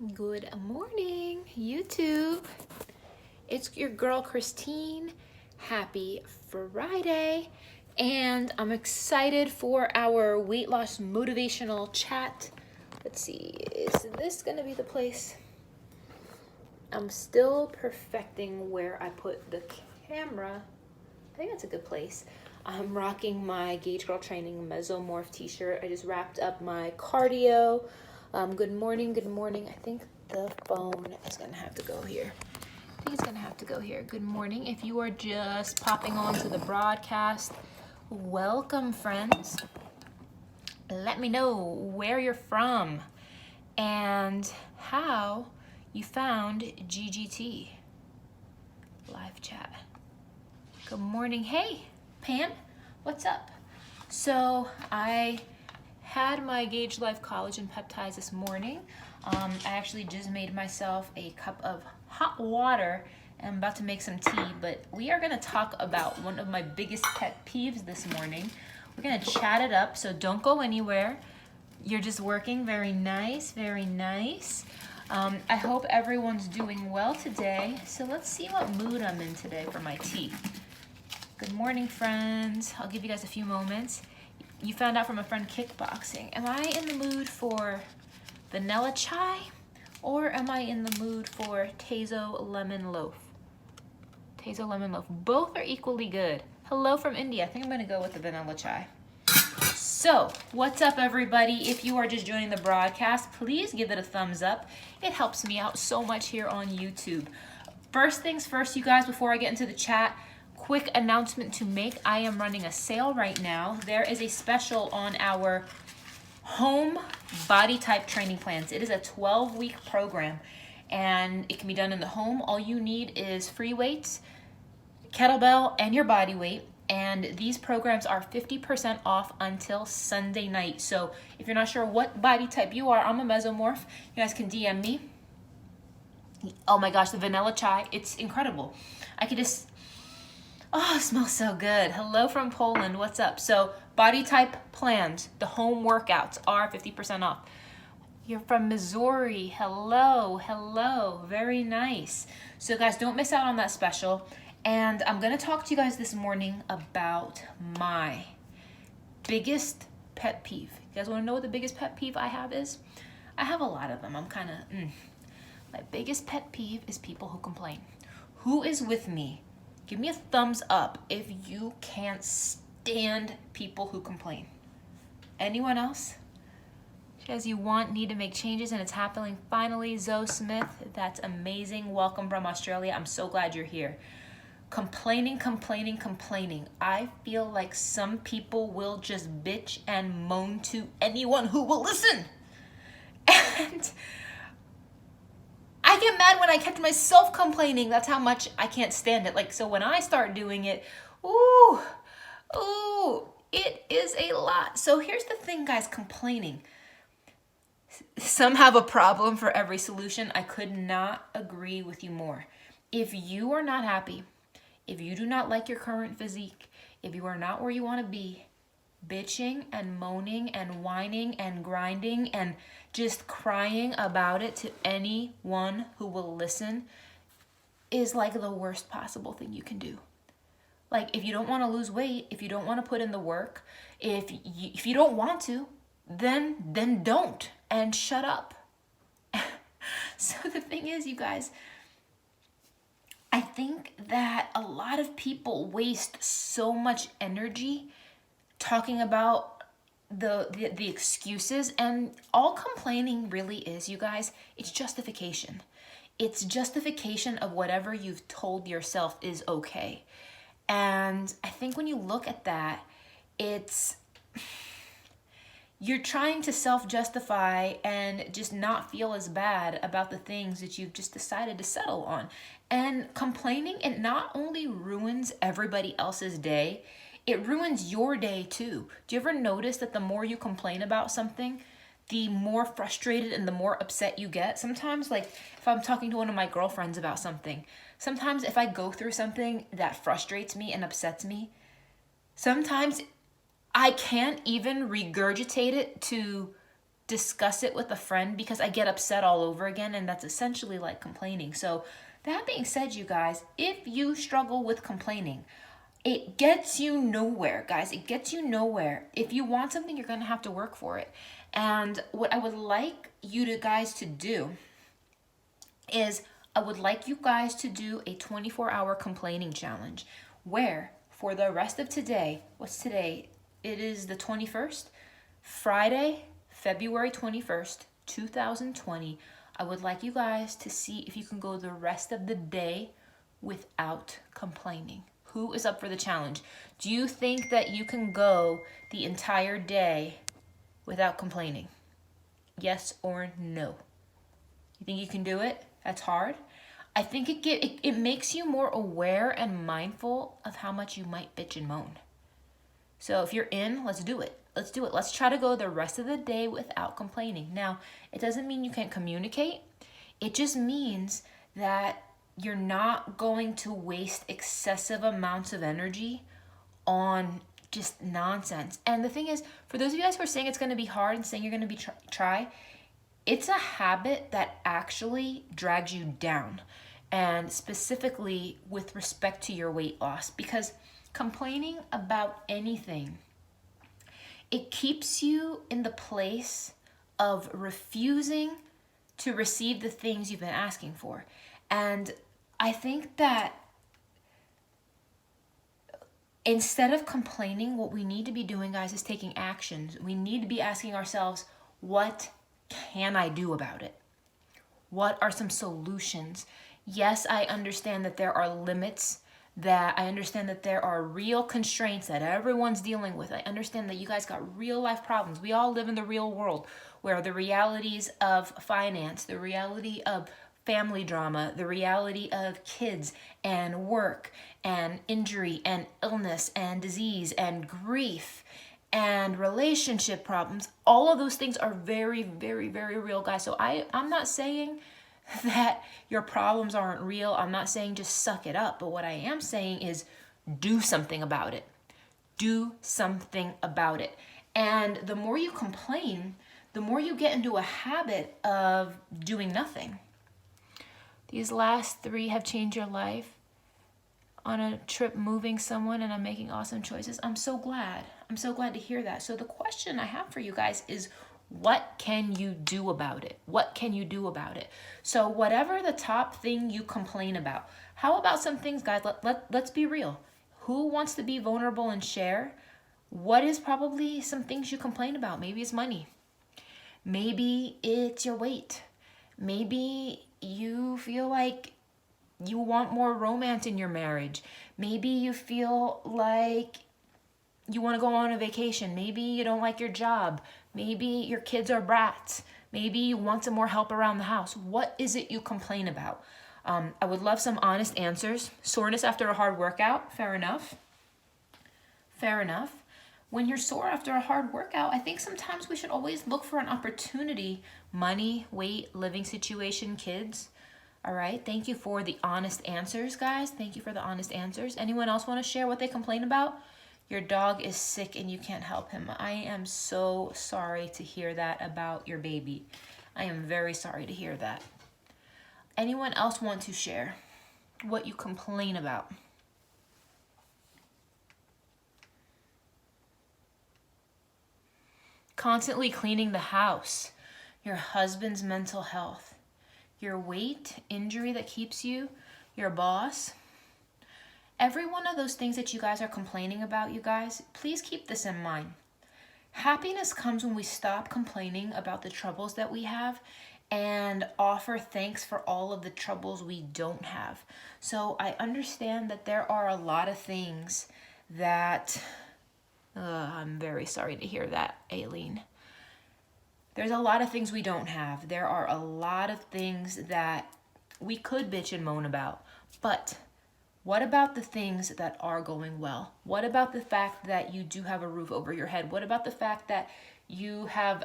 Good morning, YouTube. It's your girl, Christine. Happy Friday. And I'm excited for our weight loss motivational chat. Let's see, is this gonna be the place? I'm still perfecting where I put the camera. I think that's a good place. I'm rocking my Gauge Girl Training Mesomorph t-shirt. I just wrapped up my cardio. Good morning, good morning. I think the phone is gonna have to go here. I think it's gonna have to go here. Good morning. If you are just popping on to the broadcast, welcome, friends. Let me know where you're from and how you found GGT. Live chat. Good morning. Hey, Pam, what's up? So I had my Gauge Life Collagen Peptides this morning. I actually just made myself a cup of hot water and I'm about to make some tea, but we are gonna talk about one of my biggest pet peeves this morning. We're gonna chat it up, so don't go anywhere. You're just working. Very nice, very nice. I hope everyone's doing well today. So let's see what mood I'm in today for my tea. Good morning, friends. I'll give you guys a few moments. You found out from a friend kickboxing. Am I in the mood for vanilla chai or am I in the mood for Tazo lemon loaf? Tazo lemon loaf. Both are equally good. Hello from India. I think I'm gonna go with the vanilla chai. So, what's up, everybody? If you are just joining the broadcast, please give it a thumbs up. It helps me out so much here on YouTube. First things first, you guys, before I get into the chat, quick announcement to make. I am running a sale right now. There is a special on our home body type training plans. It is a 12-week program and it can be done in the home. All you need is free weights, kettlebell, and your body weight. And these programs are 50% off until Sunday night. So if you're not sure what body type you are, I'm a mesomorph. You guys can DM me. Oh my gosh, the vanilla chai, it's incredible. I could just, oh, it smells so good. Hello from Poland, what's up? So body type plans, the home workouts are 50% off. You're from Missouri, hello, hello, very nice. So guys, don't miss out on that special. And I'm gonna talk to you guys this morning about my biggest pet peeve. You guys wanna know what the biggest pet peeve I have is? I have a lot of them, I'm kinda, My biggest pet peeve is people who complain. Who is with me? Give me a thumbs up if you can't stand people who complain. Anyone else? As you need to make changes and it's happening finally. Zoe Smith, that's amazing. Welcome from Australia. I'm so glad you're here. Complaining, complaining, complaining. I feel like some people will just bitch and moan to anyone who will listen. And I get mad when I catch myself complaining. That's how much I can't stand it. Like, so when I start doing it, ooh, it is a lot. So here's the thing, guys, complaining. Some have a problem for every solution. I could not agree with you more. If you are not happy, if you do not like your current physique, if you are not where you want to be, bitching and moaning and whining and grinding and just crying about it to anyone who will listen is like the worst possible thing you can do. Like, if you don't want to lose weight, if you don't want to put in the work, if you don't want to, then don't and shut up. So the thing is, you guys, I think that a lot of people waste so much energy talking about the excuses, and all complaining really is, you guys, it's justification. It's justification of whatever you've told yourself is okay. And I think when you look at that, you're trying to self-justify and just not feel as bad about the things that you've just decided to settle on. And complaining, it not only ruins everybody else's day, it ruins your day too. Do you ever notice that the more you complain about something, the more frustrated and the more upset you get? Sometimes, like, if I'm talking to one of my girlfriends about something, sometimes if I go through something that frustrates me and upsets me, sometimes I can't even regurgitate it to discuss it with a friend because I get upset all over again, and that's essentially like complaining. So that being said, you guys, if you struggle with complaining, it gets you nowhere, guys. It gets you nowhere. If you want something, you're going to have to work for it. And what I would like you guys to do is I would like you guys to do a 24-hour complaining challenge where for the rest of today, what's today? It is the 21st, Friday, February 21st, 2020. I would like you guys to see if you can go the rest of the day without complaining. Who is up for the challenge? Do you think that you can go the entire day without complaining? Yes or no? You think you can do it? That's hard. I think it makes you more aware and mindful of how much you might bitch and moan. So if you're in, let's do it. Let's do it. Let's try to go the rest of the day without complaining. Now, it doesn't mean you can't communicate. It just means that you're not going to waste excessive amounts of energy on just nonsense. And the thing is, for those of you guys who are saying it's going to be hard and saying you're going to be try, it's a habit that actually drags you down, and specifically with respect to your weight loss, because complaining about anything, it keeps you in the place of refusing to receive the things you've been asking for. And I think that instead of complaining, what we need to be doing, guys, is taking actions. We need to be asking ourselves, what can I do about it? What are some solutions? Yes, I understand that there are limits, that I understand that there are real constraints that everyone's dealing with. I understand that you guys got real life problems. We all live in the real world where the realities of finance, the reality of family drama, the reality of kids and work and injury and illness and disease and grief and relationship problems, all of those things are very, very, very real, guys. So I'm not saying that your problems aren't real. I'm not saying just suck it up. But what I am saying is do something about it. Do something about it. And the more you complain, the more you get into a habit of doing nothing. These last 3 have changed your life. On a trip, moving someone, and I'm making awesome choices. I'm so glad. I'm so glad to hear that. So the question I have for you guys is, what can you do about it? What can you do about it? So whatever the top thing you complain about, how about some things, guys? Let's be real. Who wants to be vulnerable and share? What is probably some things you complain about? Maybe it's money. Maybe it's your weight. Maybe you feel like you want more romance in your marriage. Maybe you feel like you want to go on a vacation. Maybe you don't like your job. Maybe your kids are brats. Maybe you want some more help around the house. What is it you complain about? I would love some honest answers. Soreness after a hard workout, fair enough. Fair enough. When you're sore after a hard workout, I think sometimes we should always look for an opportunity. Money, weight, living situation, kids. All right, thank you for the honest answers, guys. Thank you for the honest answers. Anyone else want to share what they complain about? Your dog is sick and you can't help him. I am so sorry to hear that about your baby. I am very sorry to hear that. Anyone else want to share what you complain about? Constantly cleaning the house, your husband's mental health, your weight, injury that keeps you, your boss. Every one of those things that you guys are complaining about, you guys, please keep this in mind. Happiness comes when we stop complaining about the troubles that we have and offer thanks for all of the troubles we don't have. So I understand that there are a lot of things that, I'm very sorry to hear that, Aileen. There's a lot of things we don't have. There are a lot of things that we could bitch and moan about. But what about the things that are going well? What about the fact that you do have a roof over your head? What about the fact that you have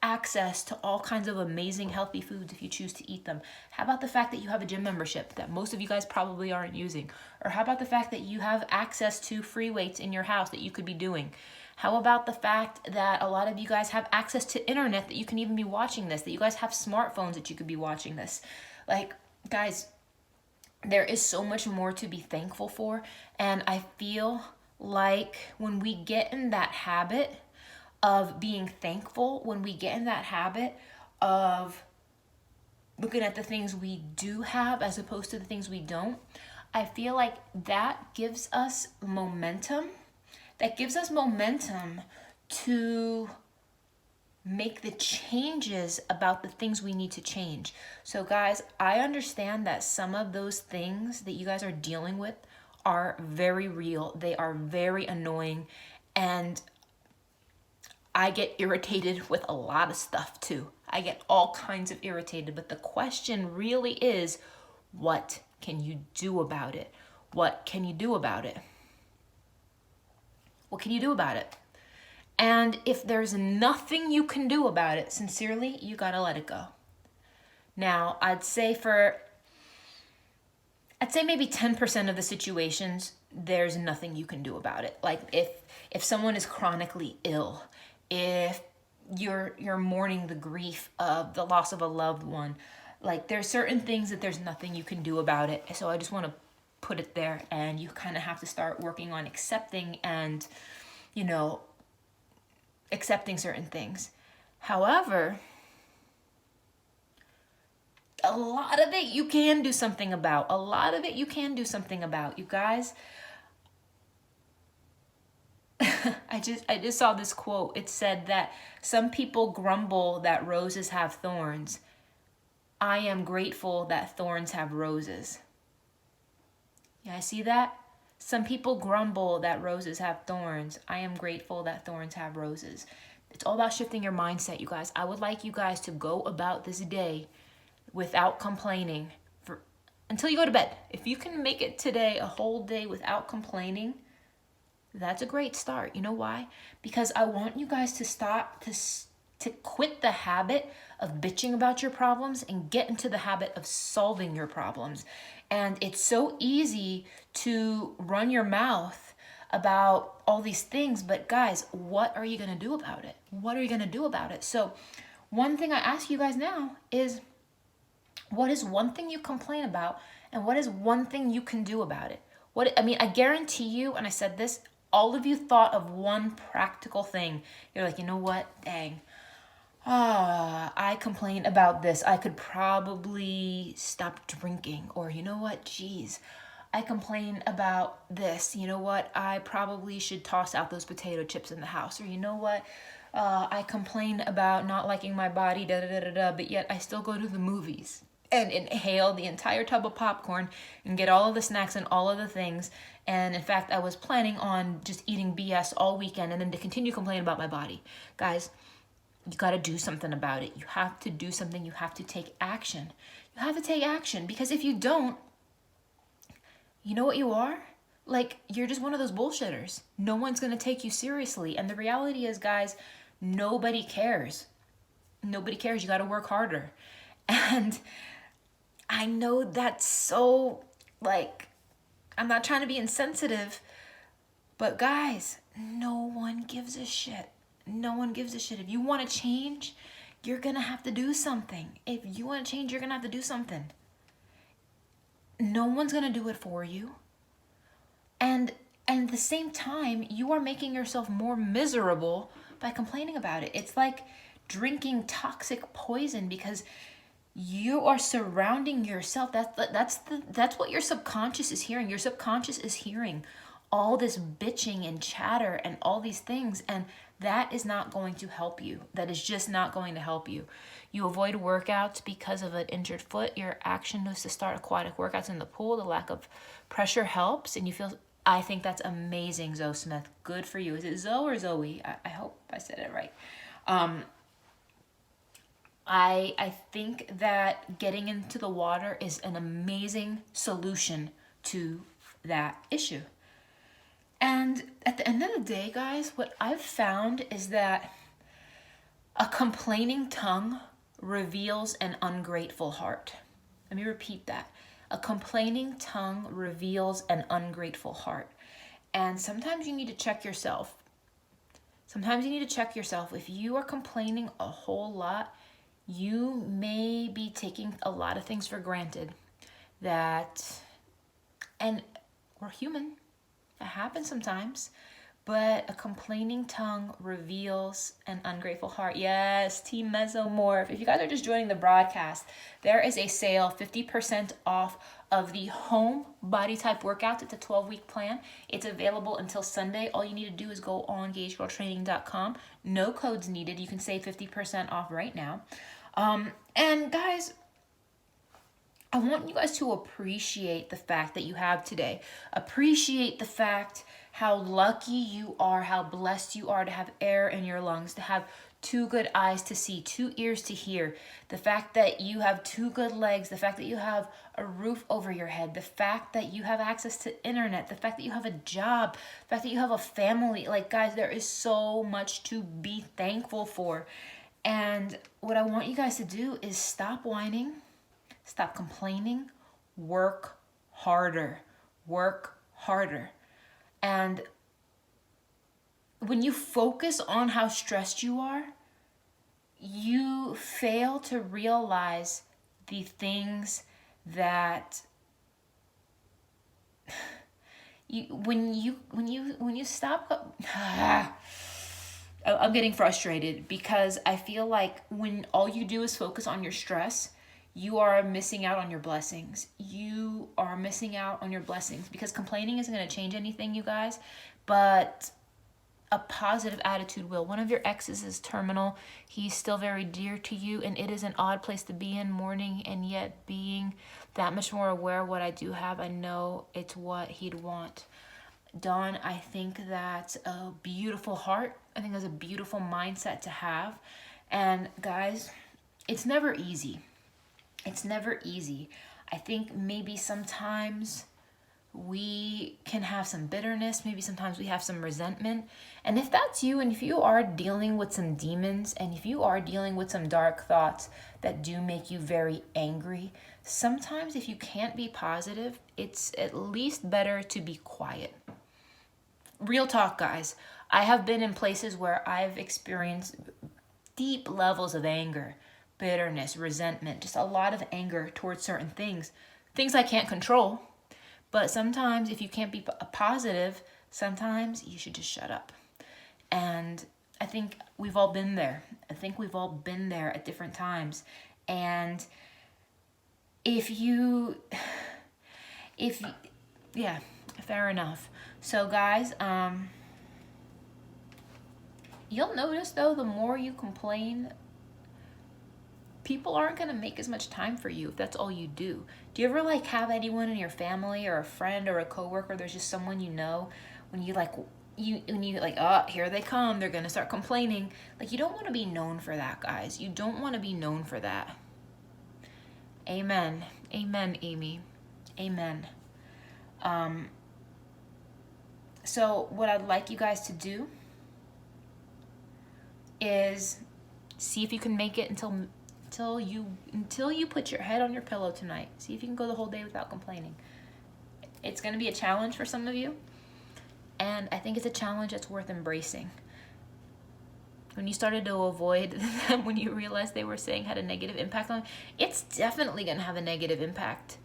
access to all kinds of amazing healthy foods if you choose to eat them? How about the fact that you have a gym membership that most of you guys probably aren't using? Or how about the fact that you have access to free weights in your house that you could be doing? How about the fact that a lot of you guys have access to internet, that you can even be watching this, that you guys have smartphones that you could be watching this? Like, guys, there is so much more to be thankful for. And I feel like when we get in that habit of being thankful, when we get in that habit of looking at the things we do have as opposed to the things we don't, I feel like that gives us momentum. That gives us momentum to make the changes about the things we need to change. So guys, I understand that some of those things that you guys are dealing with are very real. They are very annoying, and I get irritated with a lot of stuff too. I get all kinds of irritated, but the question really is, what can you do about it? What can you do about it? What can you do about it? And if there's nothing you can do about it, sincerely, you gotta let it go. Now, I'd say maybe 10% of the situations, there's nothing you can do about it. Like if someone is chronically ill, if you're mourning the grief of the loss of a loved one, like there's certain things that there's nothing you can do about it. So I just want to put it there, and you kind of have to start working on accepting and, accepting certain things. However, a lot of it you can do something about. A lot of it you can do something about. You guys, I just saw this quote. It said that some people grumble that roses have thorns. I am grateful that thorns have roses. Yeah, I see that? Some people grumble that roses have thorns. I am grateful that thorns have roses. It's all about shifting your mindset, you guys. I would like you guys to go about this day without complaining until you go to bed. If you can make it today a whole day without complaining, that's a great start. You know why? Because I want you guys to stop to quit the habit of bitching about your problems and get into the habit of solving your problems. And it's so easy to run your mouth about all these things, but guys, what are you going to do about it? What are you going to do about it? So one thing I ask you guys now is, what is one thing you complain about, and what is one thing you can do about it? I guarantee you, and I said this, all of you thought of one practical thing. You're like, you know what? Dang. I complain about this. I could probably stop drinking. Or you know what? Geez, I complain about this. You know what? I probably should toss out those potato chips in the house. Or you know what? I complain about not liking my body, but yet I still go to the movies and inhale the entire tub of popcorn and get all of the snacks and all of the things. And in fact, I was planning on just eating BS all weekend and then to continue complaining about my body. Guys, you got to do something about it. You have to do something. You have to take action. You have to take action, because if you don't, you know what you are? Like, you're just one of those bullshitters. No one's going to take you seriously. And the reality is, guys, nobody cares. Nobody cares. You got to work harder. And I know that's so, I'm not trying to be insensitive, but guys, no one gives a shit. No one gives a shit. If you want to change, you're going to have to do something. If you want to change, you're going to have to do something. No one's going to do it for you. And at the same time, you are making yourself more miserable by complaining about it. It's like drinking toxic poison, because you are surrounding yourself. That's what your subconscious is hearing. Your subconscious is hearing all this bitching and chatter and all these things, and that is not going to help you. That is just not going to help you. You avoid workouts because of an injured foot. Your action is to start aquatic workouts in the pool. The lack of pressure helps, and you feel. I think that's amazing, Zoe Smith. Good for you. Is it Zoe or Zoe? I hope I said it right. I think that getting into the water is an amazing solution to that issue. And at the end of the day, guys, what I've found is that a complaining tongue reveals an ungrateful heart. Let me repeat that. A complaining tongue reveals an ungrateful heart. And sometimes you need to check yourself. Sometimes you need to check yourself. If you are complaining a whole lot, you may be taking a lot of things for granted. And we're human. It happens sometimes. But a complaining tongue reveals an ungrateful heart. Yes, Team Mesomorph. If you guys are just joining the broadcast, there is a sale, 50% off of the home body type workouts. It's a 12-week plan. It's available until Sunday. All you need to do is go on gagegirltraining.com. No codes needed. You can save 50% off right now. And guys, I want you guys to appreciate the fact that you have today. Appreciate the fact how lucky you are, how blessed you are to have air in your lungs, to have 2 good eyes to see, 2 ears to hear, the fact that you have 2 good legs, the fact that you have a roof over your head, the fact that you have access to internet, the fact that you have a job, the fact that you have a family. Like, guys, there is so much to be thankful for. And what I want you guys to do is stop whining, stop complaining, work harder, work harder. And when you focus on how stressed you are, you fail to realize the things that when you stop. I'm getting frustrated because I feel like when all you do is focus on your stress, you are missing out on your blessings. You are missing out on your blessings because complaining isn't going to change anything, you guys, but a positive attitude will. One of your exes is terminal. He's still very dear to you, and it is an odd place to be in, mourning and yet being that much more aware of what I do have. I know it's what he'd want. Dawn, I think that's a beautiful heart. I think that's a beautiful mindset to have. And guys, it's never easy. It's never easy. I think maybe sometimes we can have some bitterness. Maybe sometimes we have some resentment. And if that's you, and if you are dealing with some demons, and if you are dealing with some dark thoughts that do make you very angry, sometimes if you can't be positive, it's at least better to be quiet. Real talk, guys. I have been in places where I've experienced deep levels of anger, bitterness, resentment, just a lot of anger towards certain things I can't control. But sometimes if you can't be positive, sometimes you should just shut up. And I think we've all been there. I think we've all been there at different times. And yeah, fair enough. So guys, you'll notice though, the more you complain, people aren't going to make as much time for you if that's all you do. Do you ever like have anyone in your family or a friend or a coworker, there's just someone you know, when you like, oh, here they come, they're going to start complaining. Like, you don't want to be known for that, guys. You don't want to be known for that. Amen. Amen, Amy. Amen. So what I'd like you guys to do is see if you can make it until you put your head on your pillow tonight. See if you can go the whole day without complaining. It's going to be a challenge for some of you, and I think it's a challenge that's worth embracing. When you started to avoid them, when you realized they were saying had a negative impact on you, it's definitely going to have a negative impact.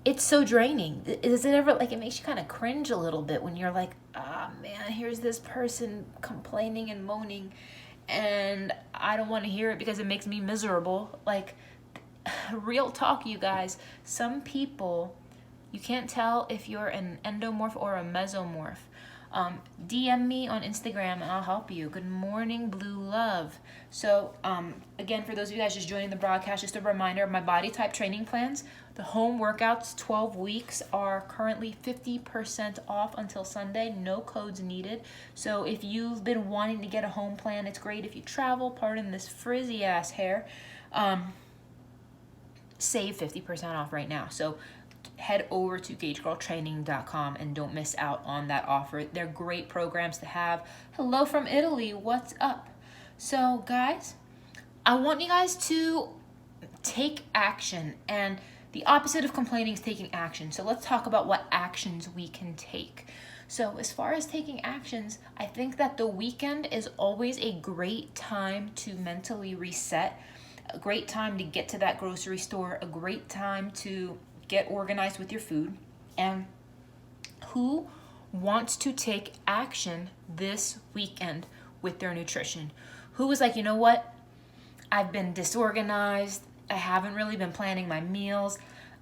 It's so draining. Is it ever like, it makes you kind of cringe a little bit when you're like, ah, man, here's this person complaining and moaning, and I don't want to hear it because it makes me miserable. Like, real talk, you guys. Some people, you can't tell if you're an endomorph or a mesomorph. DM me on Instagram and I'll help you. Good morning, Blue Love. So again, for those of you guys just joining the broadcast, just a reminder of my body type training plans. The home workouts, 12 weeks, are currently 50% off until Sunday. No codes needed. So if you've been wanting to get a home plan, it's great if you travel. Pardon this frizzy ass hair. Save 50% off right now. So head over to gagegirltraining.com and don't miss out on that offer. They're great programs to have. Hello from Italy. What's up? So guys, I want you guys to take action, and the opposite of complaining is taking action. So let's talk about what actions we can take. So as far as taking actions, I think that the weekend is always a great time to mentally reset, a great time to get to that grocery store, a great time to get organized with your food. And who wants to take action this weekend with their nutrition? Who was like, you know what? I've been disorganized. I haven't really been planning my meals.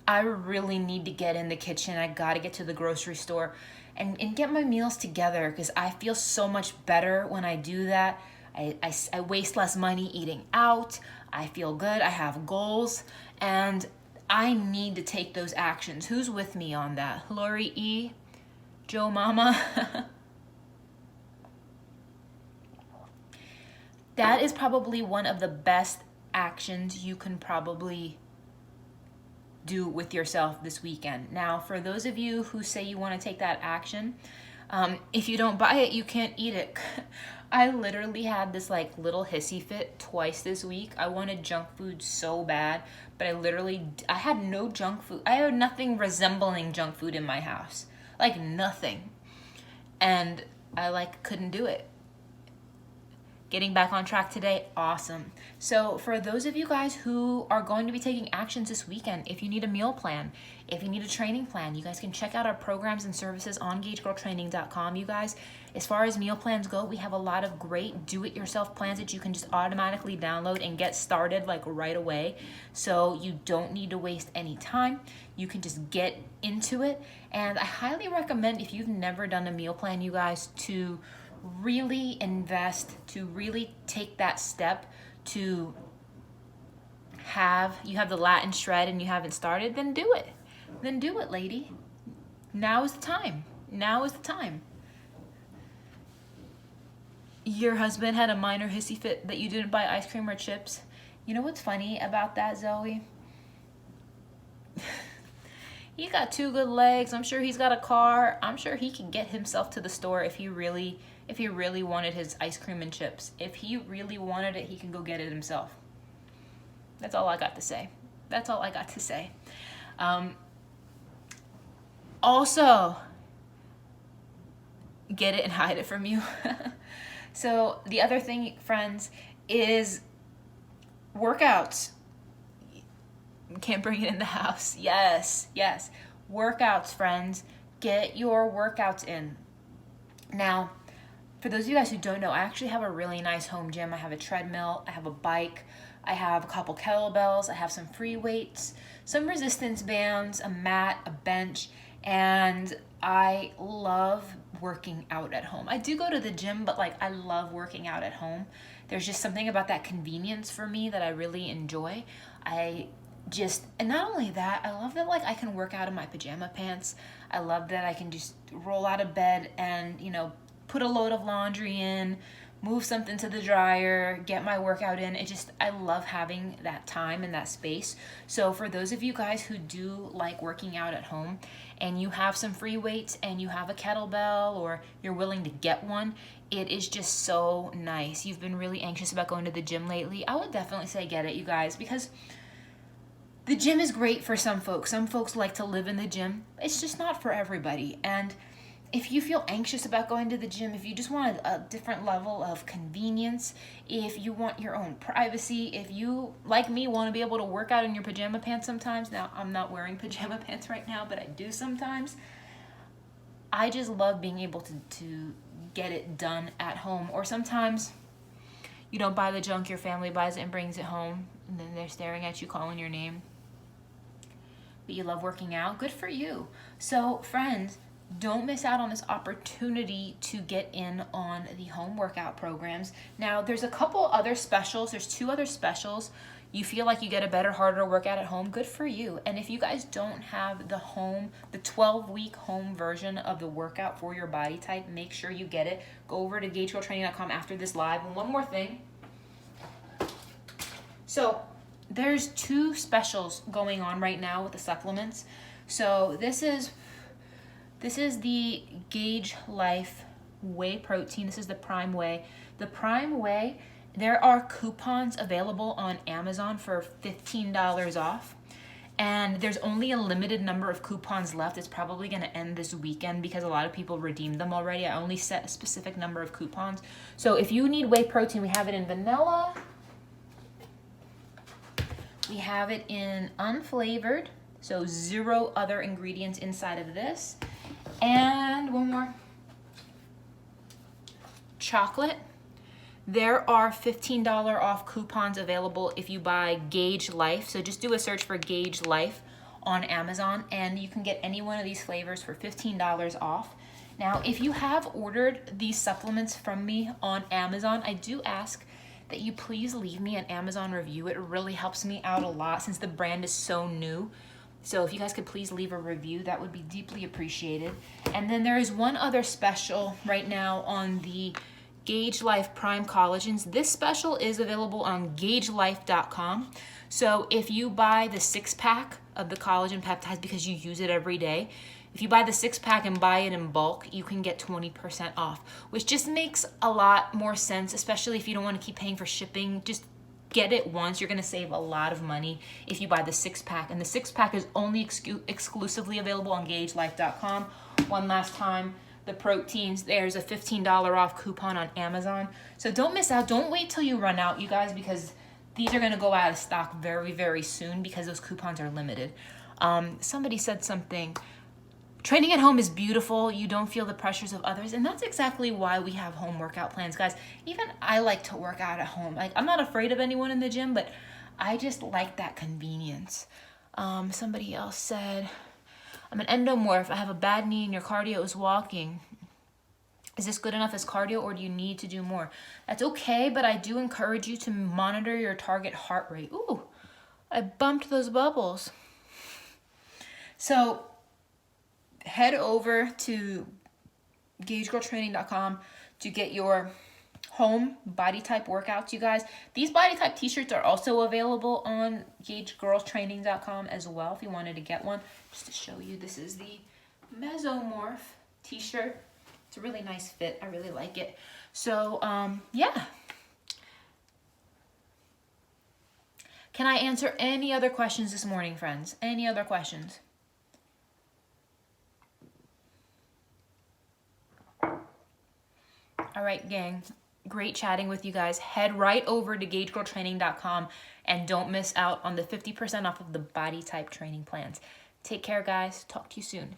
I really need to get in the kitchen. I got to get to the grocery store and get my meals together, because I feel so much better when I do that. I waste less money eating out. I feel good. I have goals. And I need to take those actions. Who's with me on that? Lori E., Joe Mama. That is probably one of the best actions you can probably do with yourself this weekend. Now, for those of you who say you want to take that action, if you don't buy it, you can't eat it. I literally had this like little hissy fit twice this week. I wanted junk food so bad, but I had no junk food. I had nothing resembling junk food in my house. Like nothing. And I couldn't do it. Getting back on track today, awesome. So for those of you guys who are going to be taking actions this weekend, if you need a meal plan, if you need a training plan, you guys can check out our programs and services on GageGirlTraining.com. You guys, as far as meal plans go, we have a lot of great do-it-yourself plans that you can just automatically download and get started like right away. So you don't need to waste any time. You can just get into it. And I highly recommend, if you've never done a meal plan, you guys, to really invest, to really take that step to you have the Latin shred and you haven't started, then do it. Then do it, lady. Now is the time. Now is the time. Your husband had a minor hissy fit that you didn't buy ice cream or chips. You know what's funny about that, Zoe? He got 2 good legs. I'm sure he's got a car. I'm sure he can get himself to the store if he really wanted his ice cream and chips. If he really wanted it, he can go get it himself. That's all I got to say. That's all I got to say. Also, get it and hide it from you. So the other thing, friends, is workouts. Can't bring it in the house. Yes. Workouts, friends. Get your workouts in. Now, for those of you guys who don't know, I actually have a really nice home gym. I have a treadmill, I have a bike, I have a couple kettlebells, I have some free weights, some resistance bands, a mat, a bench, and I love working out at home. I do go to the gym, but I love working out at home. There's just something about that convenience for me that I really enjoy. And not only that, I love that I can work out in my pajama pants. I love that I can just roll out of bed and, put a load of laundry in, move something to the dryer, get my workout in. I love having that time and that space. So for those of you guys who do like working out at home and you have some free weights and you have a kettlebell or you're willing to get one, it is just so nice. You've been really anxious about going to the gym lately. I would definitely say get it, you guys, because the gym is great for some folks. Some folks like to live in the gym. It's just not for everybody. And if you feel anxious about going to the gym, if you just want a different level of convenience, if you want your own privacy, if you, like me, want to be able to work out in your pajama pants sometimes. Now, I'm not wearing pajama pants right now, but I do sometimes. I just love being able to get it done at home. Or sometimes you don't buy the junk, your family buys it and brings it home, and then they're staring at you calling your name. But you love working out. Good for you. So, friends, don't miss out on this opportunity to get in on the home workout programs. Now, there's a couple other specials. There's 2 other specials. You feel like you get a better, harder workout at home. Good for you. And if you guys don't have the 12-week home version of the workout for your body type, make sure you get it. Go over to GageGirlTraining.com after this live. And one more thing. So there's 2 specials going on right now with the supplements. So this is the Gage Life Whey Protein. This is the Prime Whey. The Prime Whey, there are coupons available on Amazon for $15 off. And there's only a limited number of coupons left. It's probably gonna end this weekend because a lot of people redeemed them already. I only set a specific number of coupons. So if you need whey protein, we have it in vanilla. We have it in unflavored, so 0 other ingredients inside of this. And one more. Chocolate. There are $15 off coupons available if you buy Gauge Life. So just do a search for Gauge Life on Amazon and you can get any one of these flavors for $15 off. Now, if you have ordered these supplements from me on Amazon, I do ask that you please leave me an Amazon review. It really helps me out a lot since the brand is so new. So if you guys could please leave a review, that would be deeply appreciated. And then there is one other special right now on the Gauge Life Prime Collagens. This special is available on GaugeLife.com. So if you buy the 6-pack of the collagen peptides because you use it every day, if you buy the 6-pack and buy it in bulk, you can get 20% off, which just makes a lot more sense, especially if you don't want to keep paying for shipping. Just get it once. You're going to save a lot of money if you buy the 6-pack. And the 6-pack is only exclusively available on GaugeLife.com. One last time. The proteins, there's a $15 off coupon on Amazon. So don't miss out. Don't wait till you run out, you guys, because these are gonna go out of stock very, very soon because those coupons are limited. Somebody said something, training at home is beautiful. You don't feel the pressures of others. And that's exactly why we have home workout plans, guys. Even I like to work out at home. Like, I'm not afraid of anyone in the gym, but I just like that convenience. Somebody else said, I'm an endomorph. I have a bad knee and your cardio is walking. Is this good enough as cardio or do you need to do more? That's okay, but I do encourage you to monitor your target heart rate. Ooh, I bumped those bubbles. So head over to GaugeGirlTraining.com to get your home body type workouts, you guys. These body type t-shirts are also available on GaugeGirlTraining.com as well if you wanted to get one. Just to show you, this is the Mesomorph t-shirt. It's a really nice fit. I really like it. So, yeah. Can I answer any other questions this morning, friends? Any other questions? All right, gang. Great chatting with you guys. Head right over to GaugeGirlTraining.com and don't miss out on the 50% off of the body type training plans. Take care, guys. Talk to you soon.